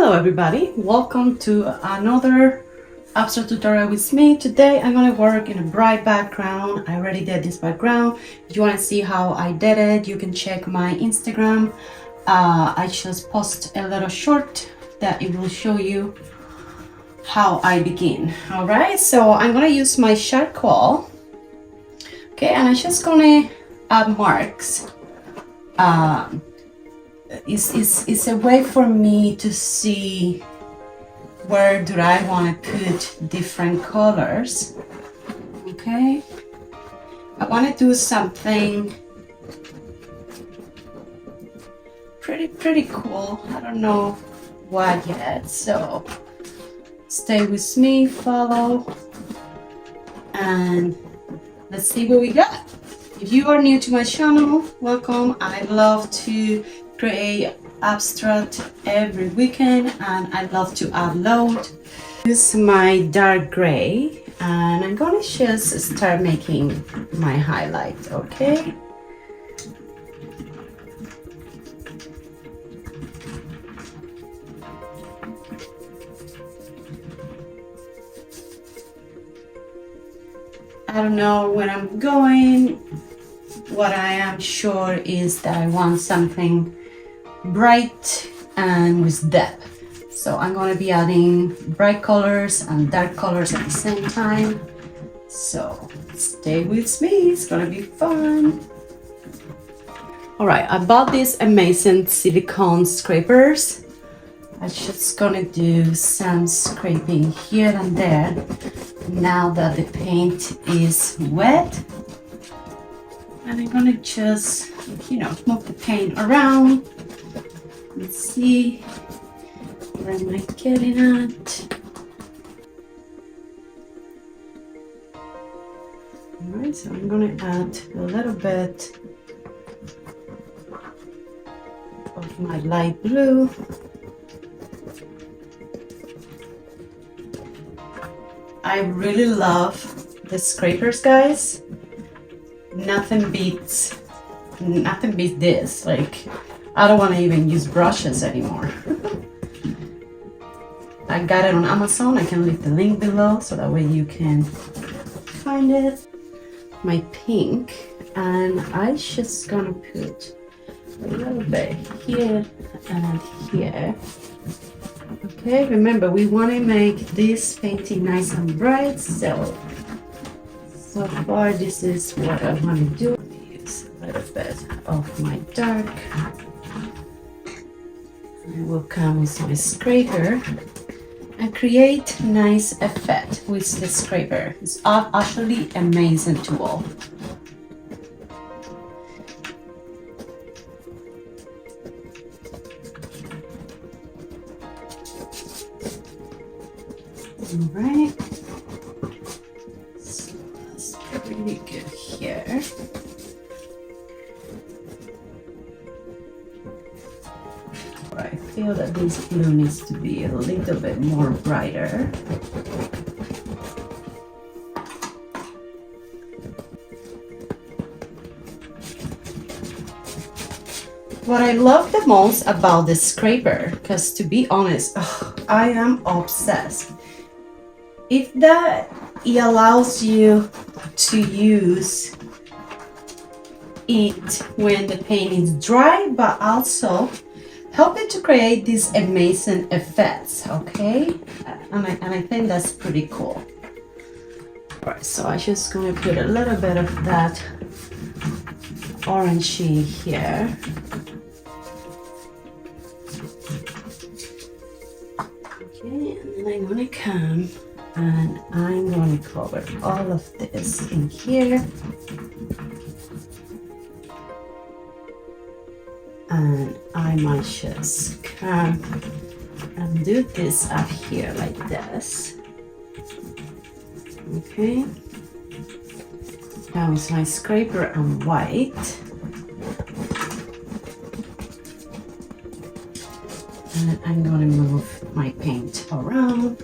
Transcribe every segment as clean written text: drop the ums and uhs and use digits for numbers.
Hello everybody, welcome to another abstract tutorial with me. Today I'm going to work in a bright background. I already did this background. If you want to see how I did it, you can check my Instagram. I just post a little short that it will show you how I begin. Alright, so I'm going to use my charcoal. Okay, and I'm just going to add marks. It's a way for me to see where do I want to put different colors. Okay, I want to do something pretty cool. I don't know what yet, so stay with me, follow, and let's see what we got. If you are new to my channel, welcome. I love to create abstract every weekend and I love to upload. Use my dark gray and I'm gonna just start making my highlight, okay? I don't know where I'm going. What I am sure is that I want something bright and with depth. So I'm going to be adding bright colors and dark colors at the same time. So stay with me, it's going to be fun. Alright, I bought these amazing silicone scrapers. I'm just going to do some scraping here and there now that the paint is wet. And I'm gonna just, move the paint around. Let's see, where am I getting at? Alright, so I'm gonna add a little bit of my light blue. I really love the scrapers, guys. Nothing beats this. Like, I don't want to even use brushes anymore. I got it on Amazon. I can leave the link below so that way you can find it. My pink, and I just gonna put a little bit here and here. Okay, remember we want to make this painting nice and bright, so far this is what I want to do. Use a little bit of my dark. I will come with my scraper and create nice effect with the scraper. It's actually amazing tool. All right. Really good here. I feel that this blue needs to be a little bit more brighter. What I love the most about this scraper, because to be honest, I am obsessed. If that it allows you to use it when the paint is dry, but also help it to create these amazing effects, okay? And I think that's pretty cool. All right, so I'm just gonna put a little bit of that orangey here. Okay, and then I'm gonna come and I'm going to cover all of this in here. And I might just come and do this up here like this. Okay. Now with my scraper and white. And I'm going to move my paint around.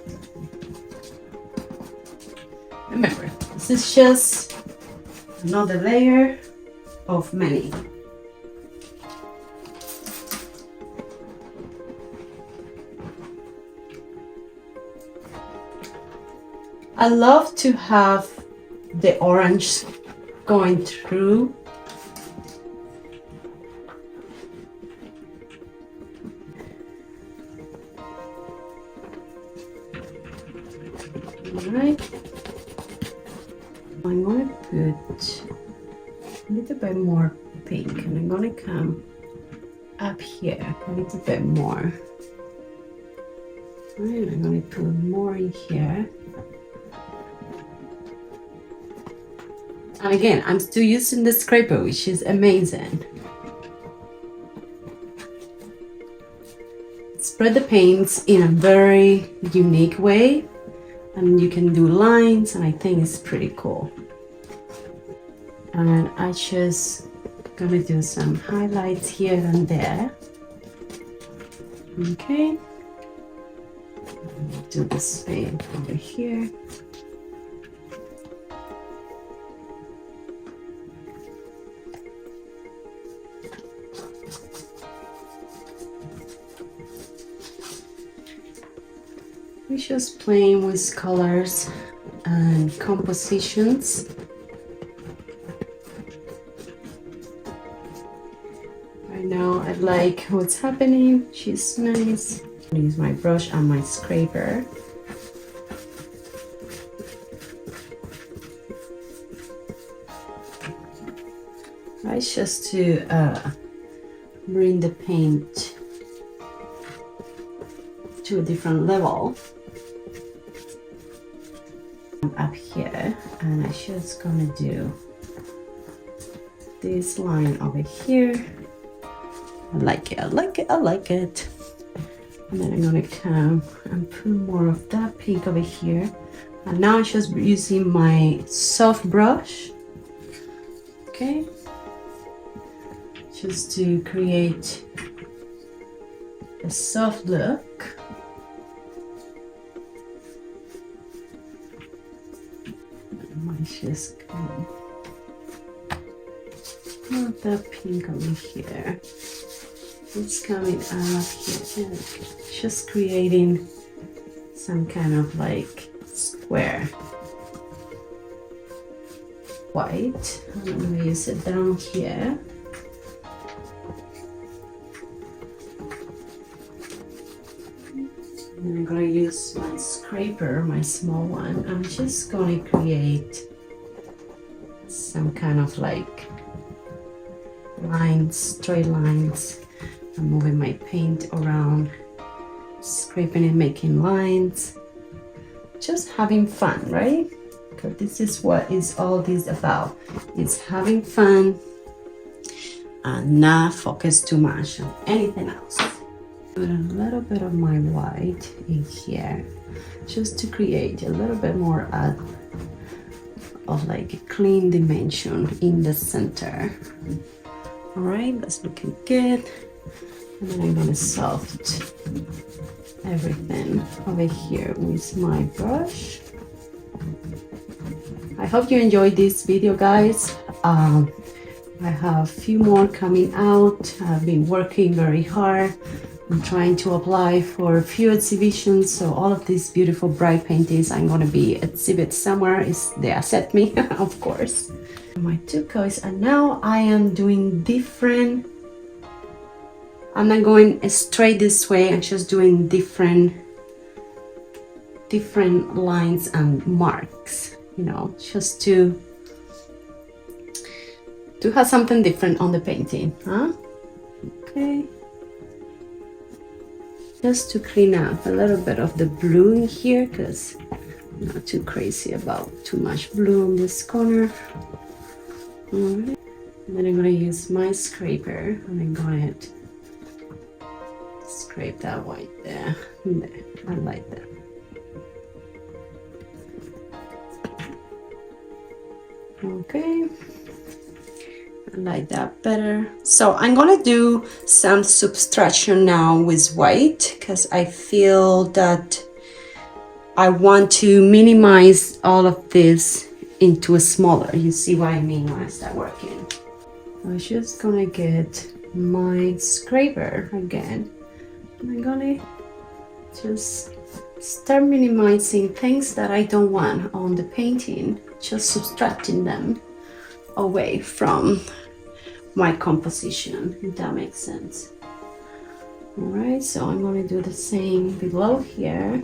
Remember, this is just another layer of many. I love to have the orange going through. Alright, I'm going to put a little bit more pink, and I'm going to come up here a little bit more. Alright, I'm going to put more in here. And again, I'm still using the scraper, which is amazing. Spread the paints in a very unique way, and you can do lines, and I think it's pretty cool. And I just gonna do some highlights here and there. Okay, do the same over here. We're just playing with colors and compositions. Right now I like what's happening. She's nice. I use my brush and my scraper. It's just to bring the paint to a different level. Up here, and I'm just gonna do this line over here. I like it, I like it, I like it. And then I'm gonna come and put more of that pink over here. And now I'm just using my soft brush, okay, just to create a soft look. Just come put that pink over here. It's coming out here. Just creating some kind of like square. White. I'm gonna use it down here. And I'm gonna use my scraper, my small one. I'm just gonna create some kind of like lines, straight lines. I'm moving my paint around, scraping and making lines, just having fun, right? Because this is what is all this about. It's having fun and not focus too much on anything else. Put a little bit of my white in here just to create a little bit more of like a clean dimension in the center. All right, that's looking good. And then I'm gonna soft everything over here with my brush. I hope you enjoyed this video, guys. I have a few more coming out. I've been working very hard. I'm trying to apply for a few exhibitions, so all of these beautiful bright paintings I'm going to be exhibit somewhere is they accept me, of course. My turquoise, and now I am doing different. I'm not going straight this way. I'm just doing different lines and marks, you know, just to have something different on the painting, huh? Okay. Just to clean up a little bit of the blue in here, because I'm not too crazy about too much blue in this corner. All right. And then I'm gonna use my scraper and I'm going to scrape that white there. There. I like that. Okay. I like that better. So I'm gonna do some subtraction now with white because I feel that I want to minimize all of this into a smaller. You see what I mean when I start working. I'm just gonna get my scraper again. I'm gonna Just start minimizing things that I don't want on the painting, just subtracting them away from my composition, if that makes sense. All right, so I'm going to do the same below here.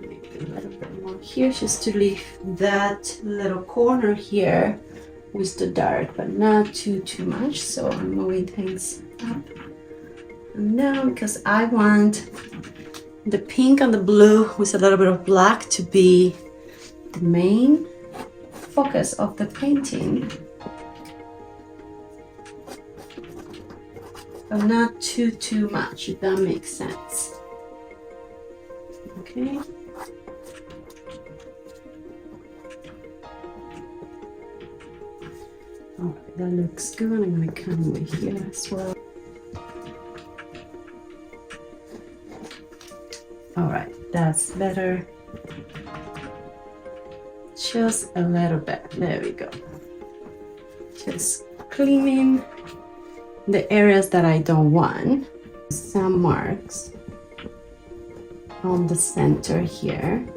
Maybe a little bit more here, just to leave that little corner here with the dark, but not too much. So I'm moving things up and down because I want the pink and the blue with a little bit of black to be the main focus of the painting, but not too much, if that makes sense. Okay. All right, that looks good. I'm going to come over here as well. All right, that's better. Just a little bit. There we go. Just cleaning the areas that I don't want. Some marks on the center here.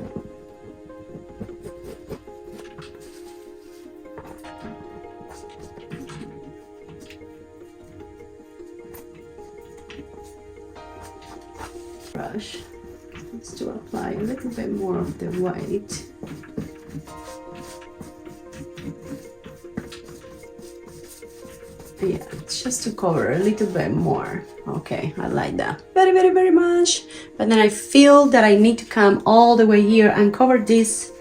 Brush just to apply a little bit more of the white. Yeah, it's just to cover a little bit more. Okay, I like that very much. But then I feel that I need to come all the way here and cover this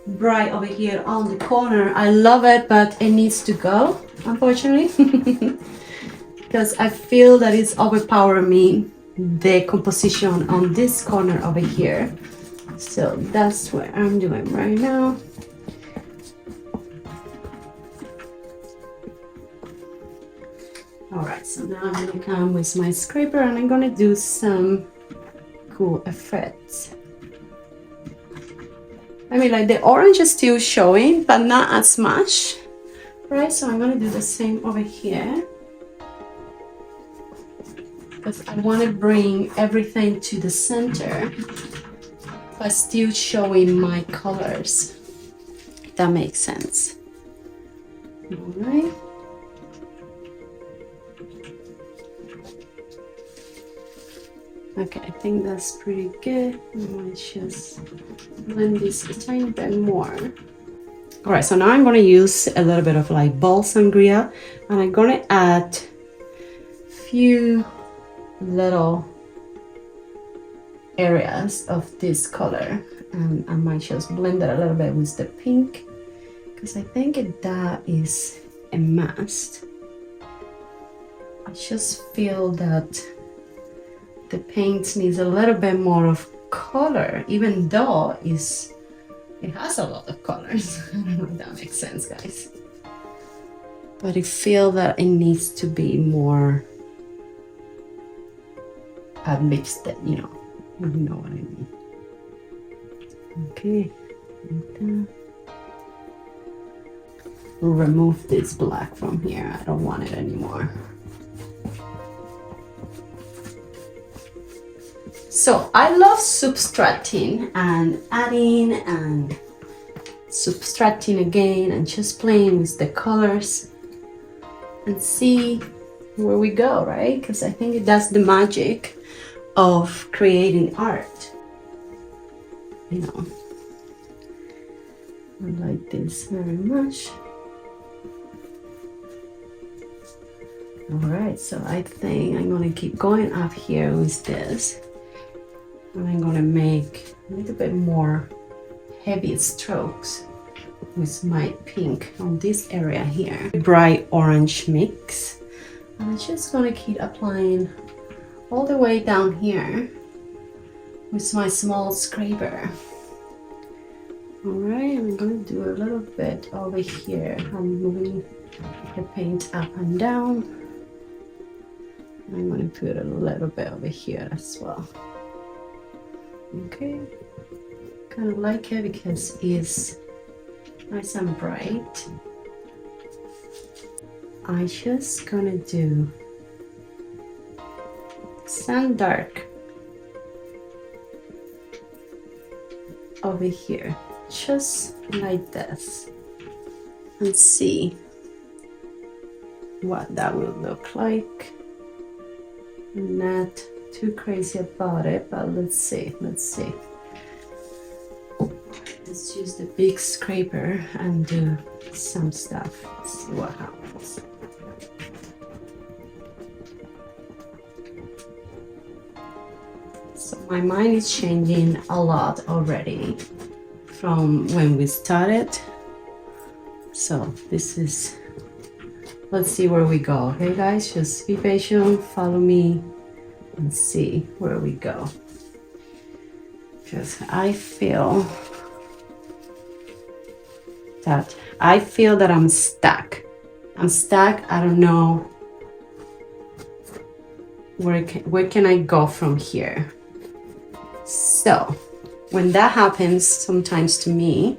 bright over here on the corner. I love it, but it needs to go, unfortunately, because I feel that it's overpowering me, the composition on this corner over here. So that's what I'm doing right now. All right, so now I'm gonna come with my scraper and I'm gonna do some cool effects. I mean, like the orange is still showing, but not as much, right? So I'm gonna do the same over here, because I want to bring everything to the center, but still showing my colors, if that makes sense. All right. Okay, I think that's pretty good. I'm gonna just blend this a tiny bit more. All right, so now I'm gonna use a little bit of like ball sangria, and I'm gonna add a few little areas of this color, and I might just blend it a little bit with the pink, because I think that is a must. I just feel that the paint needs a little bit more of color, even though it has a lot of colors. I don't know if that makes sense, guys. But I feel that it needs to be more mixed, you know what I mean. Okay, like that. We'll remove this black from here. I don't want it anymore. So I love subtracting and adding and subtracting again and just playing with the colors and see where we go, right? Because I think that's the magic of creating art. You know, I like this very much. All right, so I think I'm gonna keep going up here with this. And I'm gonna make a little bit more heavy strokes with my pink on this area here. Bright orange mix. And I'm just gonna keep applying all the way down here with my small scraper. All right, I'm gonna do a little bit over here. I'm moving the paint up and down. I'm gonna put a little bit over here as well. Okay, kind of like it because it's nice and bright. I just gonna do some dark over here, just like this, and see what that will look like. I'm not too crazy about it, but let's see. Let's use the big scraper and do some stuff. Let's see what happens. So my mind is changing a lot already from when we started. So this is, let's see where we go. Okay guys, just be patient, follow me and see where we go. Because I feel that I'm stuck. I don't know where can I go from here. So when that happens sometimes to me,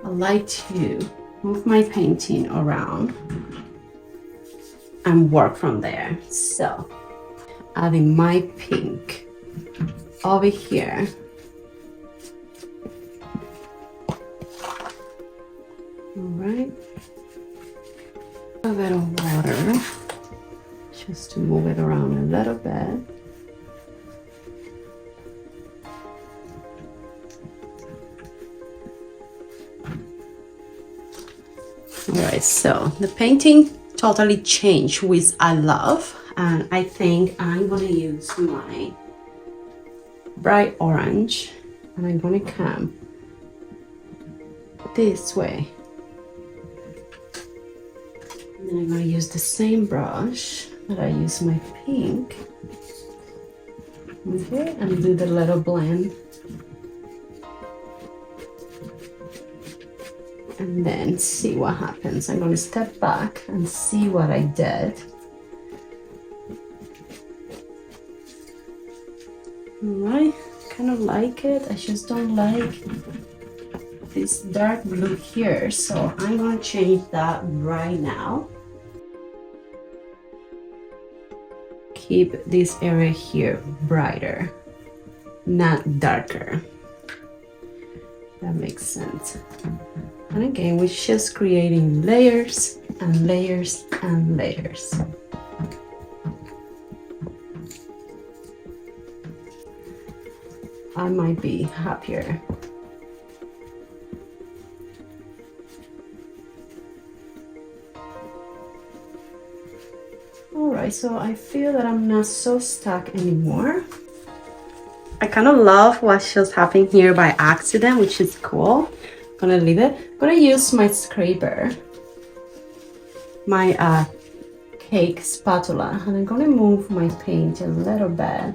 I like to move my painting around and work from there. So adding my pink over here. All right, a little water just to move it around a little bit. All right, so the painting totally changed, which I love, and I think I'm gonna use my bright orange and I'm gonna come this way. And then I'm gonna use the same brush that I use my pink. Okay, and do the little blend. And then see what happens. I'm gonna step back and see what I did. Alright, kind of like it. I just don't like this dark blue here, so I'm gonna change that right now. Keep this area here brighter, not darker. That makes sense. And again, we're just creating layers and layers and layers. I might be happier. Alright, so I feel that I'm not so stuck anymore. I kind of love what's just happening here by accident, which is cool. I'm gonna leave it. I'm gonna use my scraper, my cake spatula, and I'm gonna move my paint a little bit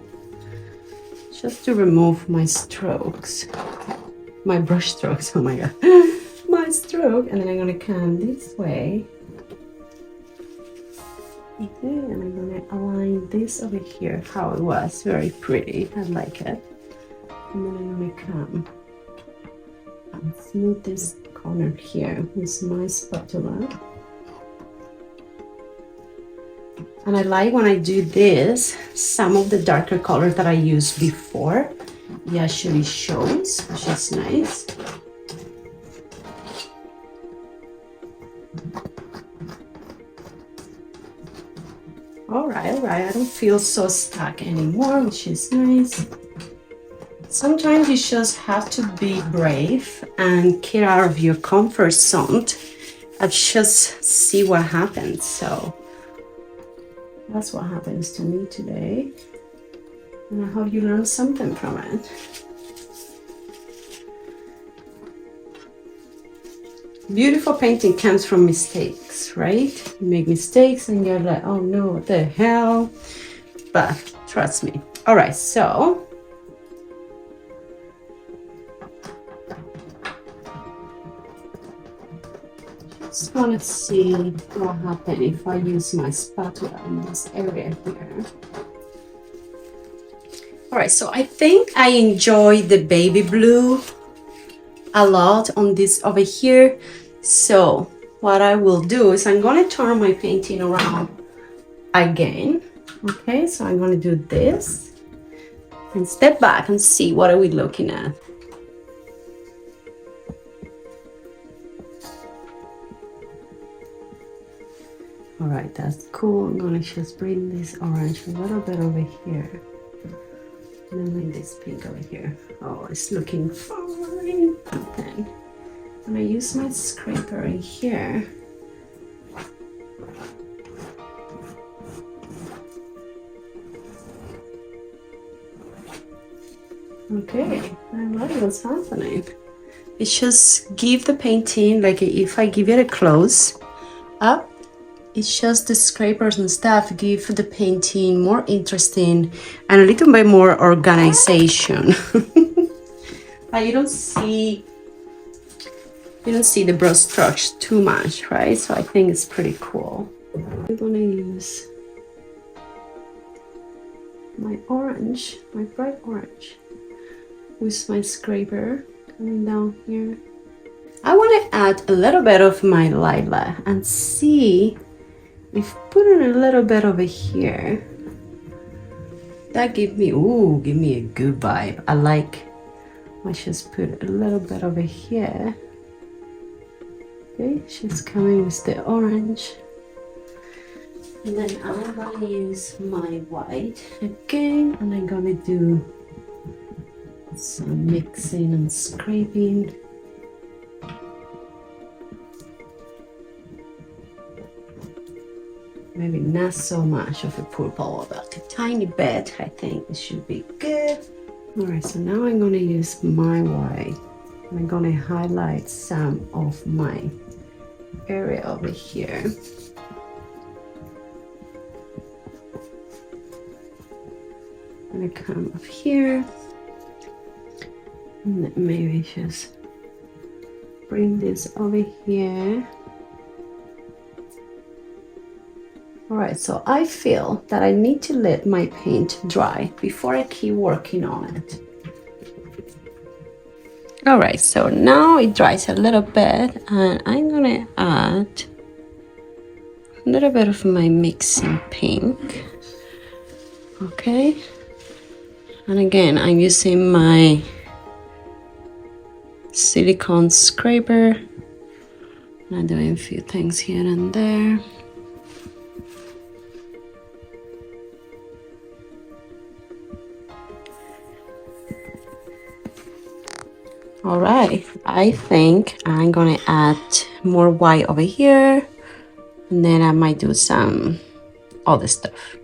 just to remove my strokes, my brush strokes. Oh my god, my stroke. And then I'm gonna come this way. Okay, and I'm gonna align this over here how it was. Very pretty, I like it. And then I'm gonna come and smooth this corner here with my spatula. And I like when I do this, some of the darker color that I used before, it actually shows, which is nice. All right, I don't feel so stuck anymore, which is nice. Sometimes you just have to be brave and get out of your comfort zone and just see what happens. So that's what happens to me today. And I hope you learned something from it. Beautiful painting comes from mistakes, right? You make mistakes and you're like, oh no, what the hell? But trust me. All right, so just want to see what happens if I use my spatula in this area here. All right, so I think I enjoy the baby blue a lot on this over here. So what I will do is I'm going to turn my painting around again. Okay, so I'm going to do this and step back and see what are we looking at. All right, that's cool. I'm going to just bring this orange a little bit over here. And then bring this pink over here. Oh, it's looking fine. Then I'm going to use my scraper in here. Okay, I like what's happening. It's just give the painting, like if I give it a close up, it's just the scrapers and stuff give the painting more interesting and a little bit more organization. But you don't see the brush strokes too much, right? So I think it's pretty cool. I'm gonna use my orange, my bright orange, with my scraper coming down here. I want to add a little bit of my lilac and see if putting a little bit over here, that give me a good vibe. I like, let's just put a little bit over here. Okay, she's coming with the orange. And then I'm gonna use my white again, and I'm gonna do some mixing and scraping. Maybe not so much of a purple, but a tiny bit. I think it should be good. All right, so now I'm gonna use my white. I'm gonna highlight some of my area over here. I'm gonna come up here and then maybe just bring this over here. All right, so I feel that I need to let my paint dry before I keep working on it. All right, so now it dries a little bit, and I'm gonna add a little bit of my mixing pink. Okay, and again, I'm using my silicone scraper. I'm doing a few things here and there. All right, I think I'm gonna add more white over here, and then I might do some other stuff.